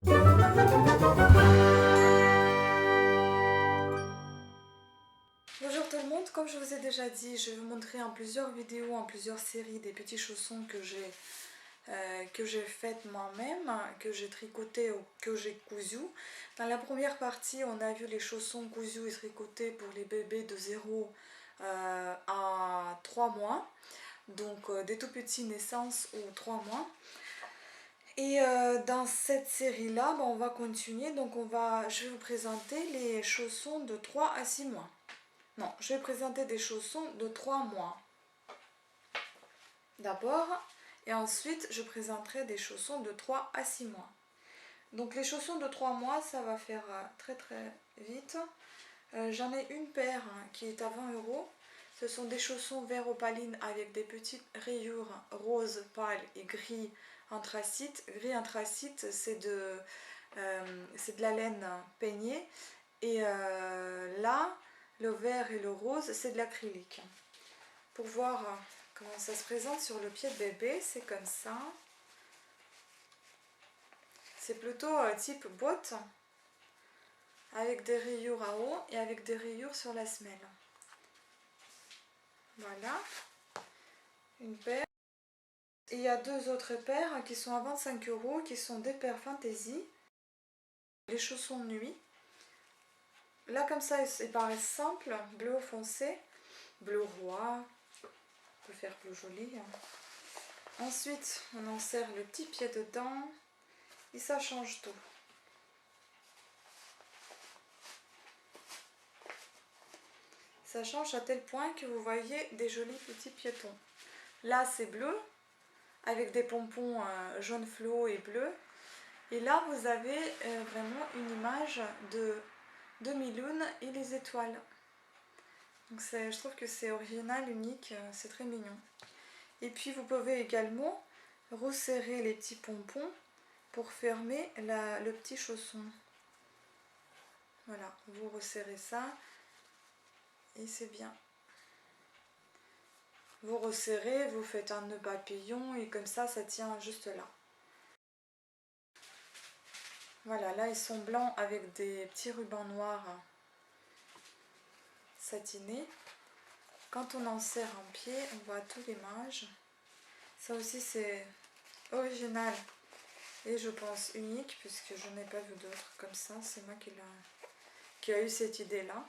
Bonjour tout le monde, comme je vous ai déjà dit, je vais vous montrer en plusieurs vidéos, en plusieurs séries des petits chaussons que j'ai faites moi-même, que j'ai tricoté ou que j'ai cousu. Dans la première partie, on a vu les chaussons cousus et tricotés pour les bébés de 0 à 3 mois, donc des tout petits naissances ou 3 mois. Et dans cette série-là, on va continuer, donc je vais vous présenter les chaussons de 3 à 6 mois. Non, je vais présenter des chaussons de 3 mois d'abord, et ensuite je présenterai des chaussons de 3 à 6 mois. Donc les chaussons de 3 mois, ça va faire très très vite. J'en ai une paire qui est à 20 €. Ce sont des chaussons vert opaline avec des petites rayures rose pâle et gris anthracite. Gris anthracite, c'est de la laine peignée. Et là, le vert et le rose, c'est de l'acrylique. Pour voir comment ça se présente sur le pied de bébé, c'est comme ça. C'est plutôt type botte, avec des rayures à haut et avec des rayures sur la semelle. Voilà, une paire. Et il y a deux autres paires qui sont à 25 €, qui sont des paires fantaisie. Les chaussons de nuit. Là, comme ça, ils paraissent simples, bleu foncé, bleu roi. On peut faire plus joli. Ensuite, on insère le petit pied dedans et ça change tout. Ça change à tel point que vous voyez des jolis petits piétons. Là, c'est bleu avec des pompons jaune fluo et bleu. Et là, vous avez vraiment une image de demi-lune et les étoiles. Donc je trouve que c'est original, unique, c'est très mignon. Et puis vous pouvez également resserrer les petits pompons pour fermer le petit chausson. Voilà, vous resserrez ça et c'est bien. Vous resserrez, vous faites un nœud papillon et comme ça, ça tient juste là. Voilà, là ils sont blancs avec des petits rubans noirs satinés. Quand on en serre un pied, on voit toute l'image. Ça aussi c'est original et je pense unique puisque je n'ai pas vu d'autres comme ça. C'est moi qui a eu cette idée là.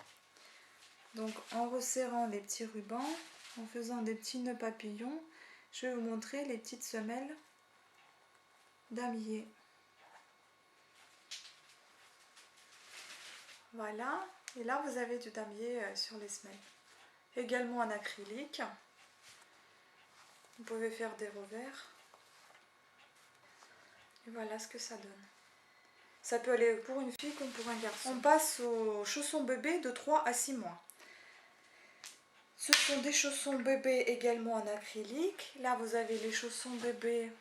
Donc en resserrant les petits rubans, en faisant des petits nœuds papillons, je vais vous montrer les petites semelles damier. Voilà, et là vous avez du damier sur les semelles. Également en acrylique. Vous pouvez faire des revers. Et voilà ce que ça donne. Ça peut aller pour une fille comme pour un garçon. On passe aux chaussons bébés de 3 à 6 mois. Ce sont des chaussons bébés également en acrylique. Là vous avez les chaussons bébés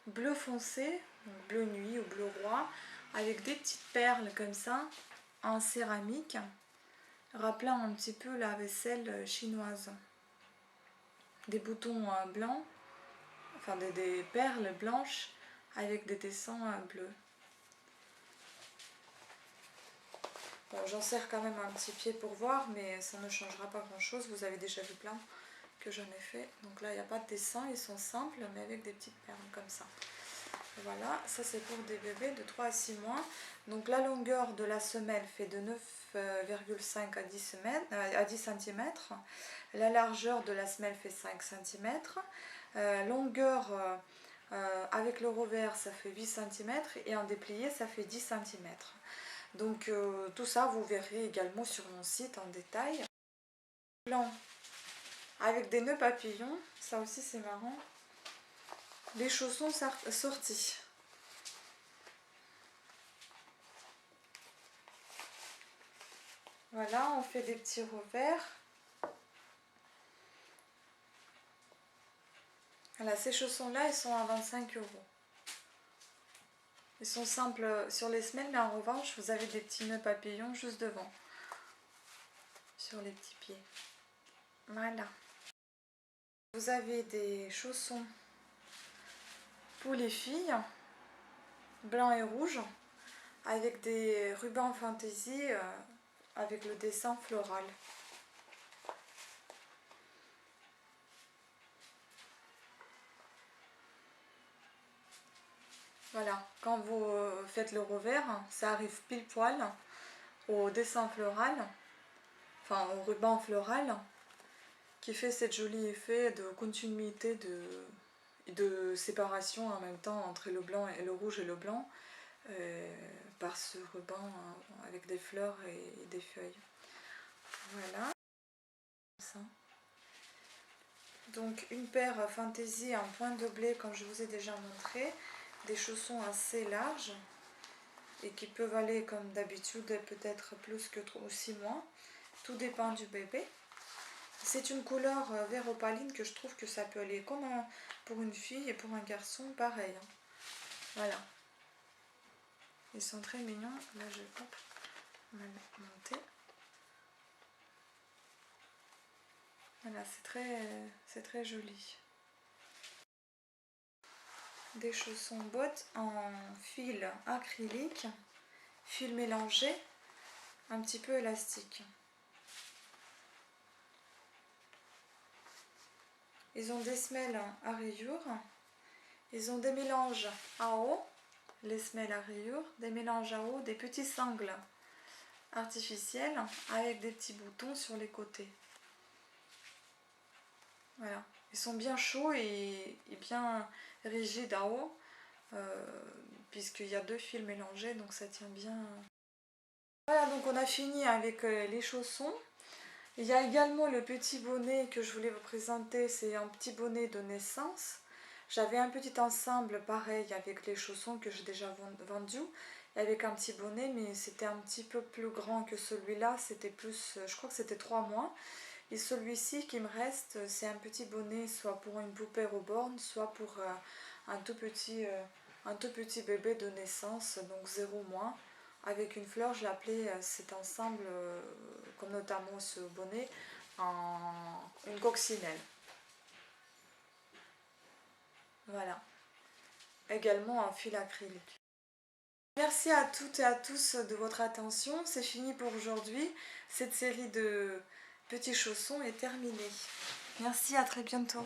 bleu foncé, donc bleu nuit ou bleu roi, avec des petites perles comme ça, en céramique, rappelant un petit peu la vaisselle chinoise. Des boutons blancs, enfin des perles blanches avec des dessins bleus. Bon, j'en serre quand même un petit pied pour voir, mais ça ne changera pas grand chose. Vous avez déjà vu plein que j'en ai fait. Donc là, il n'y a pas de dessin, ils sont simples, mais avec des petites perles comme ça. Voilà, ça c'est pour des bébés de 3 à 6 mois. Donc la longueur de la semelle fait de 9,5 à 10 cm. La largeur de la semelle fait 5 cm. Longueur avec le revers, ça fait 8 cm. Et en déplié, ça fait 10 cm. Donc tout ça, vous verrez également sur mon site en détail. Blanc avec des nœuds papillons, ça aussi c'est marrant. Les chaussons sortis. Voilà, on fait des petits revers. Voilà, ces chaussons-là, ils sont à 25 €. Ils sont simples sur les semelles, mais en revanche, vous avez des petits nœuds papillons juste devant, sur les petits pieds. Voilà. Vous avez des chaussons pour les filles, blanc et rouge. avec des rubans fantaisie avec le dessin floral. Voilà, quand vous faites le revers, ça arrive pile poil au dessin floral, enfin au ruban floral, qui fait cette jolie effet de continuité, de séparation en même temps entre le blanc et le rouge et le blanc, par ce ruban avec des fleurs et des feuilles. Voilà. Ça. Donc une paire fantaisie en point de blé comme je vous ai déjà montré, des chaussons assez larges et qui peuvent aller comme d'habitude peut-être plus que aussi moins, tout dépend du bébé. C'est une couleur vert opaline que je trouve que ça peut aller comme pour une fille et pour un garçon pareil. Voilà, ils sont très mignons. Là je vais monter. Voilà, c'est très joli. Des chaussons bottes en fil acrylique, fil mélangé, un petit peu élastique. Ils ont des semelles à rayures, ils ont des mélanges à haut, les semelles à rayures, des mélanges à haut, des petits sangles artificiels avec des petits boutons sur les côtés. Voilà, ils sont bien chauds et bien rigides à haut, puisqu'il y a 2 fils mélangés, donc ça tient bien. Voilà, donc on a fini avec les chaussons. Il y a également le petit bonnet que je voulais vous présenter, c'est un petit bonnet de naissance. J'avais un petit ensemble pareil avec les chaussons que j'ai déjà vendus, avec un petit bonnet, mais c'était un petit peu plus grand que celui-là, c'était plus, je crois que c'était 3 mois. Et celui-ci qui me reste, c'est un petit bonnet, soit pour une poupée reborn, soit pour un tout petit bébé de naissance, donc 0 mois. Avec une fleur, je l'appelais cet ensemble, comme notamment ce bonnet, en une coccinelle. Voilà. Également en fil acrylique. Merci à toutes et à tous de votre attention. C'est fini pour aujourd'hui. Cette série de petits chaussons est terminée. Merci, à très bientôt.